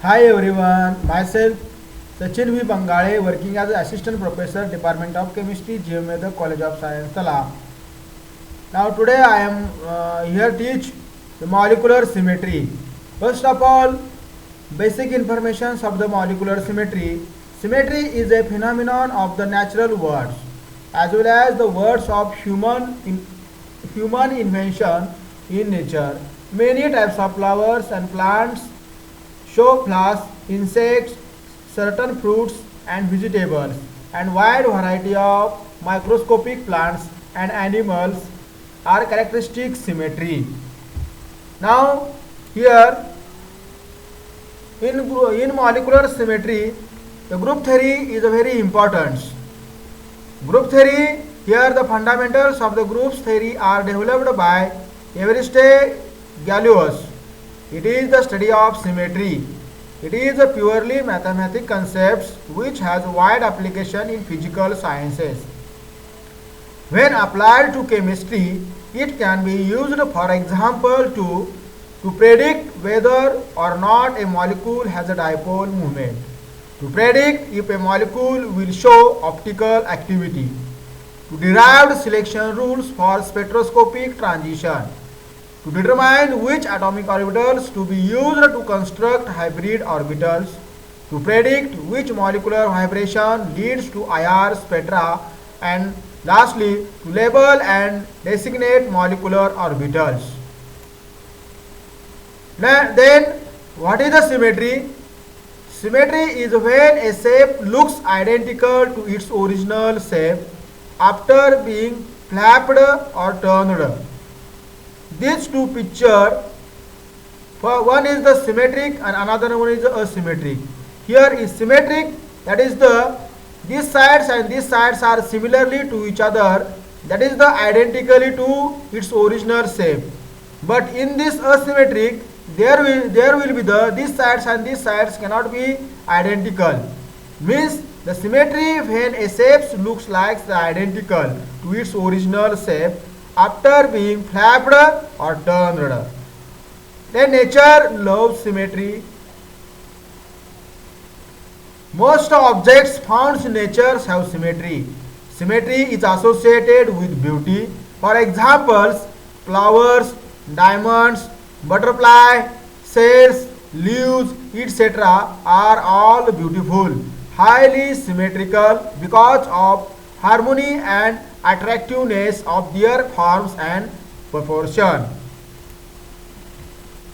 Hi everyone, myself Sachin V. Bangale, working as Assistant Professor, Department of Chemistry, GMA, College of Science, Tala. Now today I am here teach the molecular symmetry. First of all, basic information of the molecular symmetry. Symmetry is a phenomenon of the natural worlds as well as the words of human invention in nature. Many types of flowers and plants show flowers, insects, certain fruits and vegetables, and wide variety of microscopic plants and animals are characteristic symmetry. Now, here in molecular symmetry, the group theory is a very important. Group theory, here the fundamentals of the groups theory are developed by Evariste Galois. It is the study of symmetry. It is a purely mathematical concept which has wide application in physical sciences. When applied to chemistry, it can be used, for example, to predict whether or not a molecule has a dipole moment, to predict if a molecule will show optical activity, to derive selection rules for spectroscopic transition, to determine which atomic orbitals to be used to construct hybrid orbitals, to predict which molecular vibration leads to IR spectra, and lastly to label and designate molecular orbitals. Then what is the symmetry? Symmetry is when a shape looks identical to its original shape after being flapped or turned. These two pictures, one is the symmetric and another one is the asymmetric. Here is symmetric, that is these sides and these sides are similarly to each other, that is the identically to its original shape. But in this asymmetric, there will be these sides and these sides cannot be identical. Means the symmetry when a shape looks like the identical to its original shape after being flapped or turned. Then nature loves symmetry. Most objects found in nature have symmetry. Symmetry is associated with beauty. For examples, flowers, diamonds, butterfly, shells, leaves, etc. are all beautiful, highly symmetrical because of harmony and attractiveness of their forms and proportion.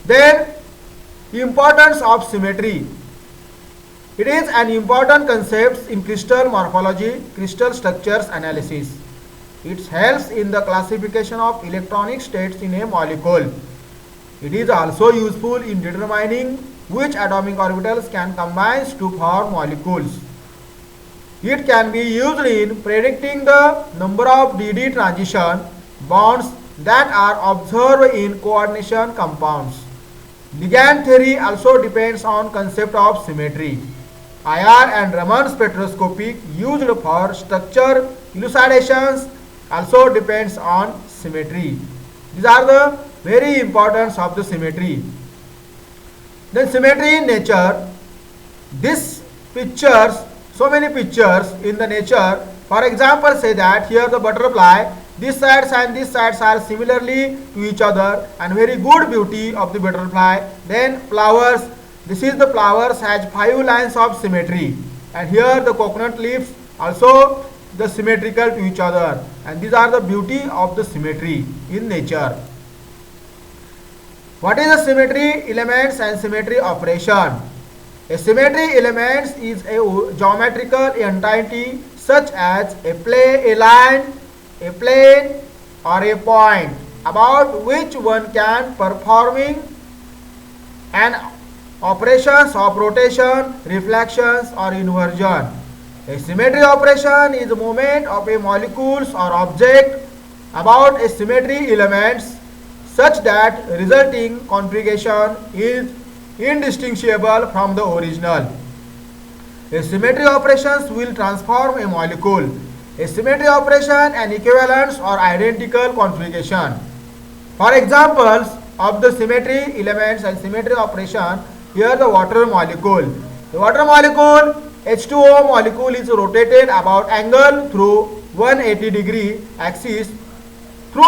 Then, importance of symmetry. It is an important concept in crystal morphology, crystal structures analysis. It helps in the classification of electronic states in a molecule. It is also useful in determining which atomic orbitals can combine to form molecules. It can be used in predicting the number of dd transition bonds that are observed in coordination compounds. Ligand theory also depends on concept of symmetry. IR and Raman spectroscopy used for structure elucidations also depends on symmetry. These are the very importance of the symmetry. Then symmetry in nature. These pictures, so many pictures in the nature. For example, say that here the butterfly, these sides and these sides are similarly to each other and very good beauty of the butterfly. Then flowers, this is the flowers has 5 lines of symmetry, and here the coconut leaves also the symmetrical to each other, and these are the beauty of the symmetry in nature. What is the symmetry elements and symmetry operation? A symmetry element is a geometrical entity such as a line, a plane or a point about which one can performing an operations of rotation, reflections or inversion. A symmetry operation is a movement of a molecules or object about a symmetry elements such that resulting configuration is indistinguishable from the original. A symmetry operations will transform a molecule. A symmetry operation and equivalence or identical configuration. For examples of the symmetry elements and symmetry operation Here the water molecule. The water molecule H2O molecule is rotated about angle through 180 degree axis through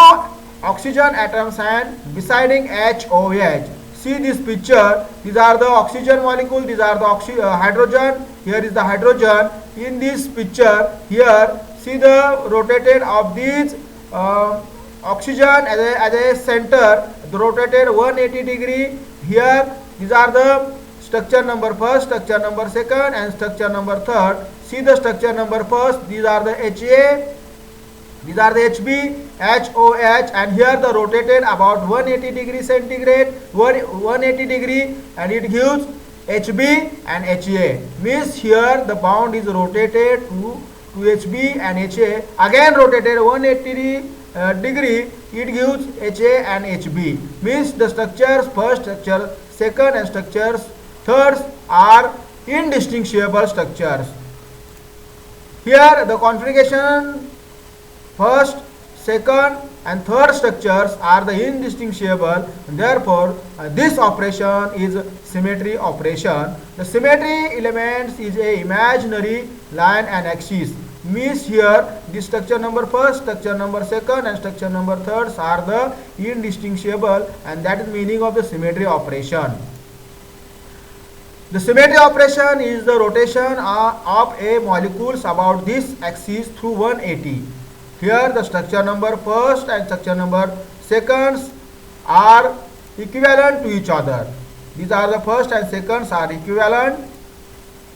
oxygen atoms and deciding HOH. See this picture. These are the oxygen molecule. These are the hydrogen. Here is the hydrogen. In this picture, here see the rotated of these oxygen as a center. The rotated 180 degree. Here these are the structure number first, structure number second, and structure number third. See the structure number first. These are the HA. These are the HB, HOH, and here the rotated about 180 degree centigrade, 180 degree, and it gives HB and HA. Means here the bond is rotated to HB and HA. Again rotated 180 degree, it gives HA and HB. Means the structures first, structure second, and structures thirds are indistinguishable structures. Here the configuration first, second, and third structures are the indistinguishable. Therefore, this operation is symmetry operation. The symmetry elements is a imaginary line and axis. Means here this structure number first, structure number second, and structure number third are the indistinguishable, and that is meaning of the symmetry operation. The symmetry operation is the rotation of a molecules about this axis through 180. Here the structure number first and structure number seconds are equivalent to each other. These are the first and seconds are equivalent.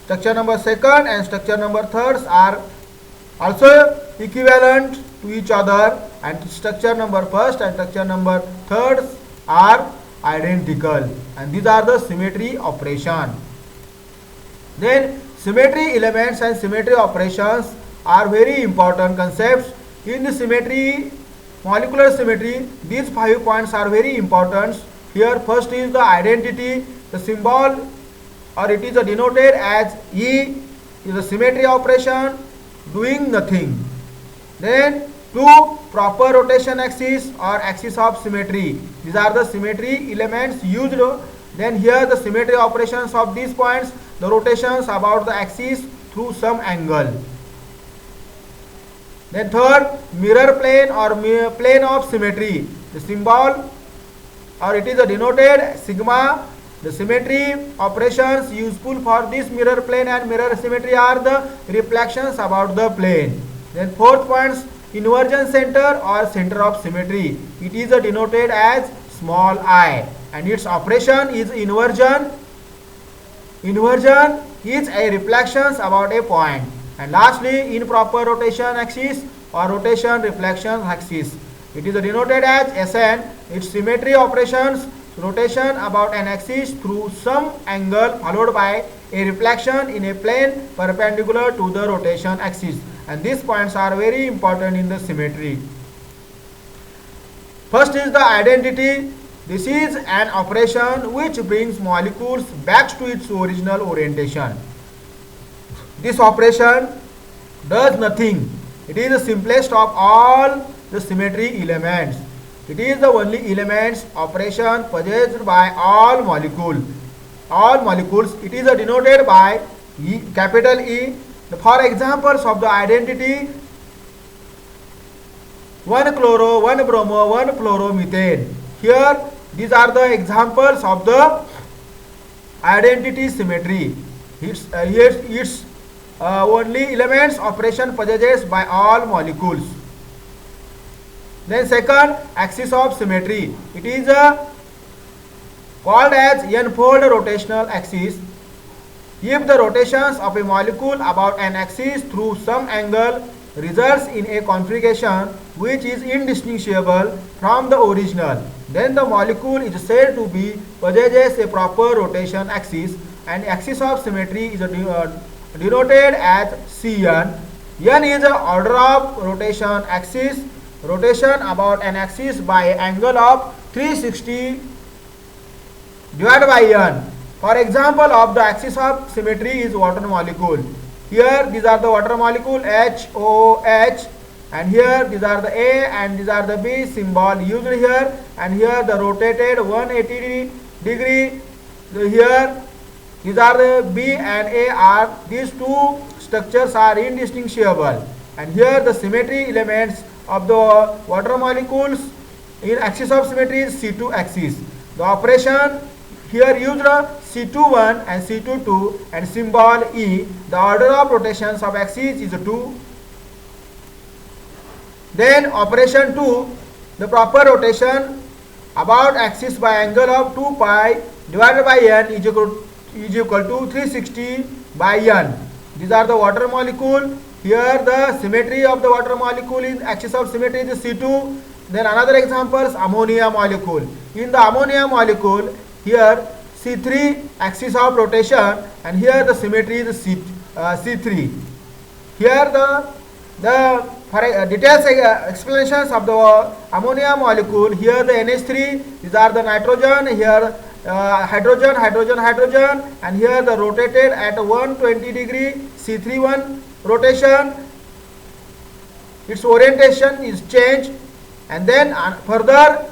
Structure number second and structure number thirds are also equivalent to each other, and structure number first and structure number thirds are identical, and these are the symmetry operation. Then symmetry elements and symmetry operations are very important concepts. In the symmetry, molecular symmetry, these 5 points are very important. Here first is the identity, the symbol, or it is denoted as E is a symmetry operation doing nothing. Then 2 proper rotation axis or axis of symmetry. These are the symmetry elements used. Then here the symmetry operations of these points, the rotations about the axis through some angle. Then third, mirror plane or plane of symmetry. The symbol or it is denoted sigma. The symmetry operations useful for this mirror plane and mirror symmetry are the reflections about the plane. Then fourth points, inversion center or center of symmetry. It is denoted as small I, and its operation is inversion. Inversion is a reflections about a point. And lastly, improper rotation axis or rotation reflection axis. It is denoted as SN. Its symmetry operations, rotation about an axis through some angle followed by a reflection in a plane perpendicular to the rotation axis. And these points are very important in the symmetry. First is the identity. This is an operation which brings molecules back to its original orientation. This operation does nothing. It is the simplest of all the symmetry elements. It is the only elements operation possessed by all molecules. All molecules. It is denoted by capital E. For examples of the identity, 1 chloro, 1 bromo, 1 fluoromethane. Here these are the examples of the identity symmetry. Its only elements operation possessed by all molecules. Then second, axis of symmetry. It is called as n-fold rotational axis. If the rotations of a molecule about an axis through some angle results in a configuration which is indistinguishable from the original, then the molecule is said to be possesses a proper rotation axis, and axis of symmetry is denoted as Cn. N is the order of rotation axis, rotation about an axis by angle of 360 divided by N. For example of the axis of symmetry is water molecule. Here these are the water molecule HOH, and here these are the A and these are the B symbol used here, and here the rotated 180 degree here these are the B and A are, these two structures are indistinguishable, and here the symmetry elements of the water molecules in axis of symmetry is C2 axis. The operation here used C21 and C22 and symbol E. The order of rotations of axis is 2. Then operation 2, the proper rotation about axis by angle of 2 pi divided by n is equal to 360 by n. These are the water molecule. Here the symmetry of the water molecule in axis of symmetry is C2. Then another example is ammonia molecule. In the ammonia molecule, here C3 axis of rotation, and here the symmetry is C3. Here the details explanations of the ammonia molecule. Here the NH3, these are the nitrogen, here hydrogen, and here the rotated at 120 degree C31 rotation. Its orientation is changed, and then further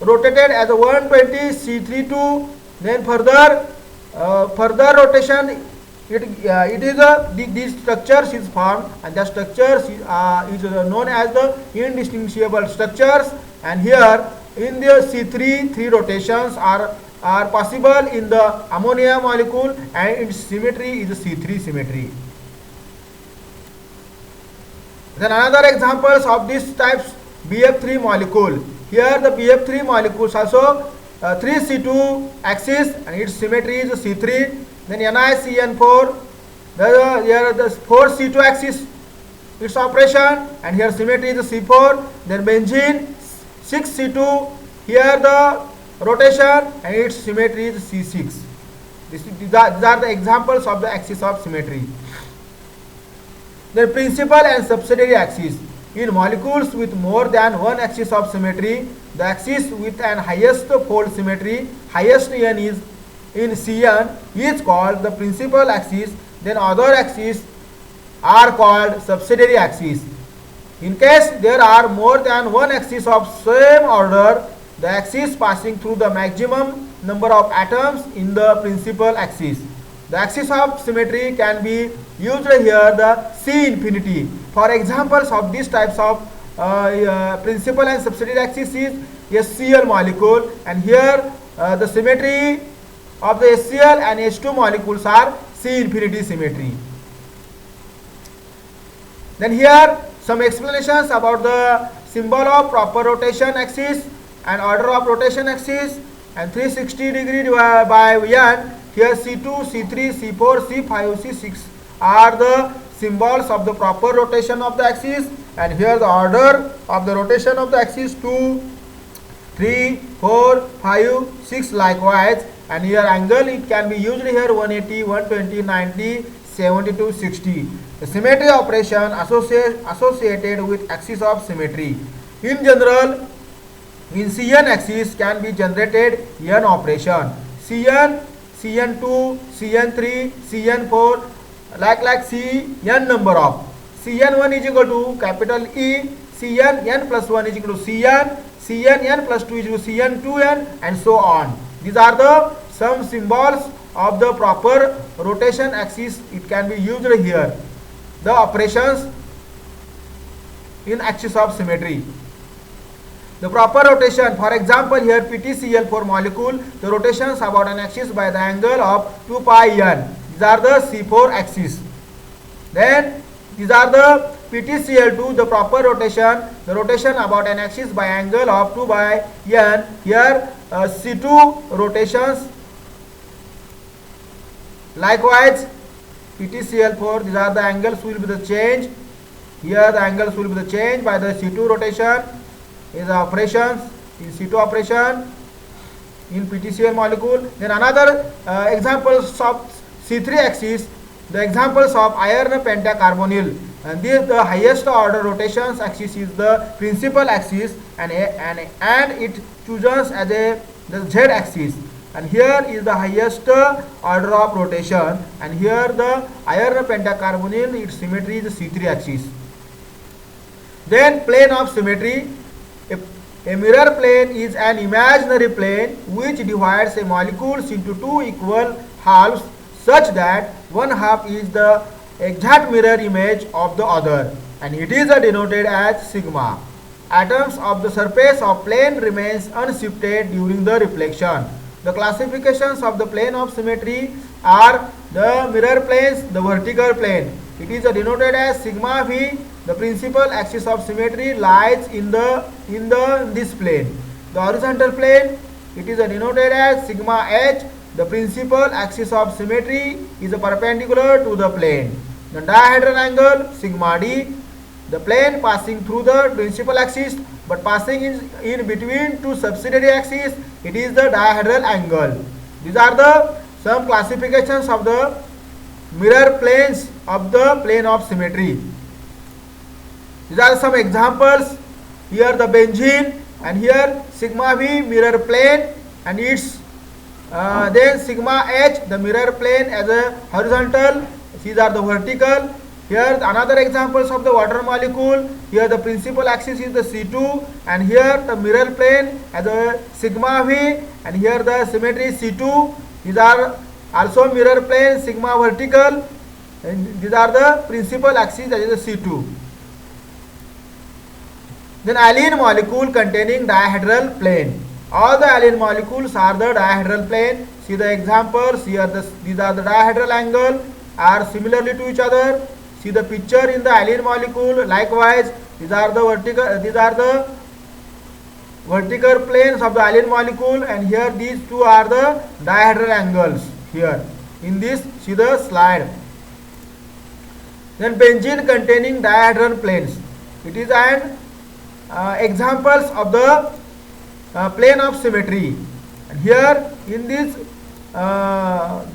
rotated as a 120 C32. Then further rotation, it is these structures is formed, and the structures is known as the indistinguishable structures. And here in the C3, 3 rotations are possible in the ammonia molecule, and its symmetry is C3 symmetry. Then another examples of these types, BF3 molecule. Here the BF3 molecules also 3C2 axis, and its symmetry is C3. Then NiCN4, here the 4C2 axis, its operation, and here symmetry is C4. Then benzene 6C2, here the rotation, and its symmetry is C6. These are the examples of the axis of symmetry. The principal and subsidiary axis. In molecules with more than one axis of symmetry, the axis with an highest fold symmetry, highest n is in Cn, is called the principal axis. Then other axes are called subsidiary axis. In case there are more than one axis of same order, the axis passing through the maximum number of atoms in the principal axis. The axis of symmetry can be used here, the C infinity. For examples of these types of principal and subsidiary axis is HCl molecule, and here the symmetry of the HCl and H2 molecules are C infinity symmetry. Then here some explanations about the symbol of proper rotation axis and order of rotation axis, and 360 degree by n. Here C2, C3, C4, C5, C6 are the symbols of the proper rotation of the axis, and here the order of the rotation of the axis 2, 3, 4, 5, 6 likewise, and here angle it can be used here 180, 120, 90, 72, 60. The symmetry operation associated with axis of symmetry. In general, in Cn axis can be generated n operation. Cn, Cn2, Cn3, Cn4, like Cn number of. Cn1 is equal to capital E, Cn n plus 1 is equal to Cn, Cn n plus 2 is equal to Cn2n, and so on. These are the some symbols of the proper rotation axis. It can be used here. The operations in axis of symmetry. The proper rotation, for example here PTCl4 molecule, the rotations about an axis by the angle of 2 pi n. These are the C4 axis. Then these are the PTCl2, the proper rotation, the rotation about an axis by angle of 2 by n. Here C2 rotations. Likewise PTCl4, these are the angles will be the change. Here the angles will be the change by the C2 rotation. Is the operations in C2 operation in PTCl molecule. Then another examples of C3 axis, the examples of iron pentacarbonyl, and this the highest order rotations axis is the principal axis, and it chooses as the Z axis, and here is the highest order of rotation, and here the iron pentacarbonyl, its symmetry is the C3 axis. Then plane of symmetry. A mirror plane is an imaginary plane which divides a molecule into two equal halves such that one half is the exact mirror image of the other, and it is denoted as sigma. Atoms of the surface of plane remains unshifted during the reflection. The classifications of the plane of symmetry are the mirror planes, the vertical plane. It is denoted as sigma v. The principal axis of symmetry lies in this plane. The horizontal plane, it is denoted as sigma h. The principal axis of symmetry is perpendicular to the plane. The dihedral angle sigma d. The plane passing through the principal axis but passing in between two subsidiary axes, it is the dihedral angle. These are the some classifications of the mirror planes of the plane of symmetry. These are some examples. Here the benzene, and here sigma v mirror plane, and its then sigma h the mirror plane as a horizontal. These are the vertical. Here another examples of the water molecule. Here the principal axis is the C2, and here the mirror plane as a sigma v, and here the symmetry C2. These are also mirror plane sigma vertical, and these are the principal axis, that is the C2. Then alene molecule containing dihedral plane. All the alene molecules are the dihedral plane. See the examples here. These are the dihedral angle are similarly to each other. See the picture in the alene molecule. Likewise, these are the vertical planes of the alene molecule, and here these two are the dihedral angles. Here in this, see the slide. Then benzene containing dihedral planes. It is an examples of the plane of symmetry, and here in this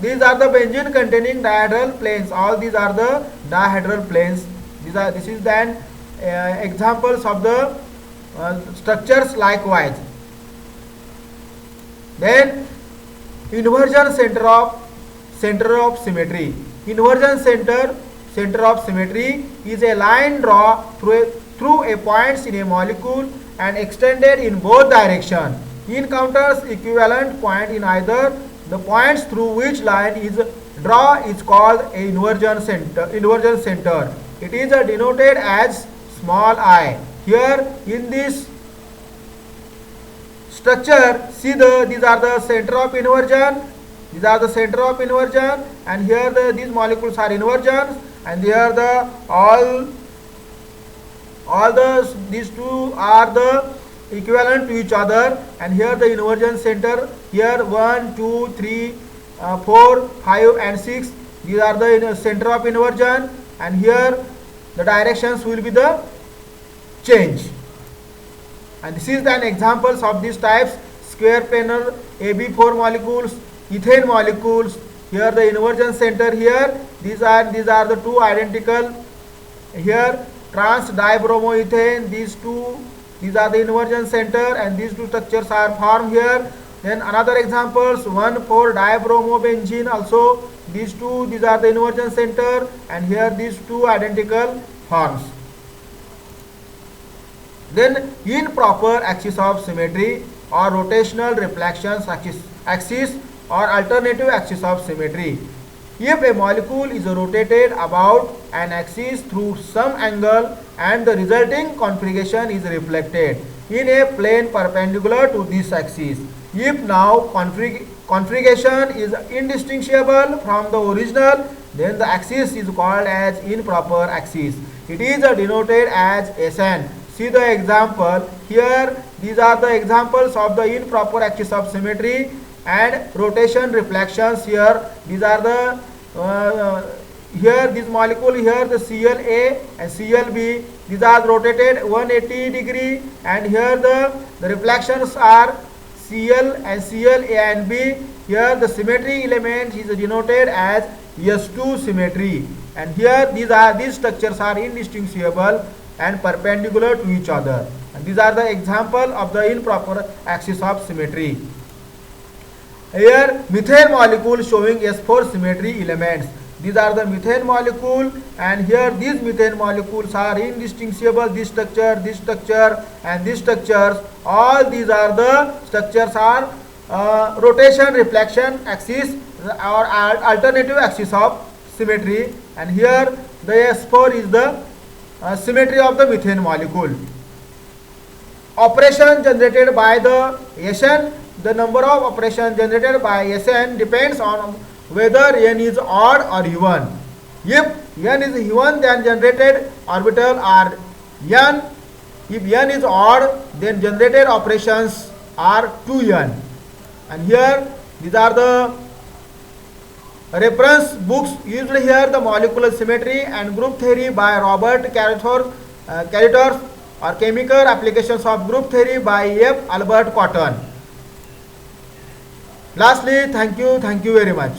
these are the benzene containing dihedral planes. All these are the dihedral planes. This is then examples of the structures. Likewise, then inversion center of symmetry. Inversion center of symmetry is a line drawn through a points in a molecule and extended in both directions. Encounters equivalent point in either. The points through which line is drawn is called a inversion center. It is denoted as small I. Here in this structure, see these are the center of inversion. These are the center of inversion, and here these molecules are inversions, and here these two are the equivalent to each other, and here the inversion center. Here 1, 2, 3, 4, 5 and 6. These are the center of inversion, and here the directions will be the change. And this is an examples of these types: square planar AB4 molecules, ethane molecules. Here the inversion center. Here these are the two identical. Here trans dibromoethane. These are the inversion center, and these two structures are formed here. Then another examples: 1,4-dibromobenzene. Also these are the inversion center, and here these two identical forms. Then improper axis of symmetry or rotational reflection axis or alternative axis of symmetry. If a molecule is rotated about an axis through some angle and the resulting configuration is reflected in a plane perpendicular to this axis. If now configuration is indistinguishable from the original, then the axis is called as improper axis. It is denoted as SN. See the example here. These are the examples of the improper axis of symmetry and rotation reflections. Here these are the here this molecule, here the ClA and ClB, these are rotated 180 degree, and here the reflections are Cl and Cla and B. Here the symmetry element is denoted as S2 symmetry, and here these structures are indistinguishable and perpendicular to each other, and these are the example of the improper axis of symmetry. Here methane molecule showing S4 symmetry elements. These are the methane molecule, and here these methane molecules are indistinguishable. This structure, and these structures, all these are the structures are rotation reflection axis or alternative axis of symmetry, and here the S4 is the symmetry of the methane molecule. Operation generated by the SN, the number of operations generated by SN depends on whether n is odd or even. If n is even, then generated orbital are n. If n is odd, then generated operations are 2n. And here these are the reference books used here: the Molecular Symmetry and Group Theory by Robert Carothers, or Chemical Applications of Group Theory by F. Albert Cotton. Lastly, thank you very much.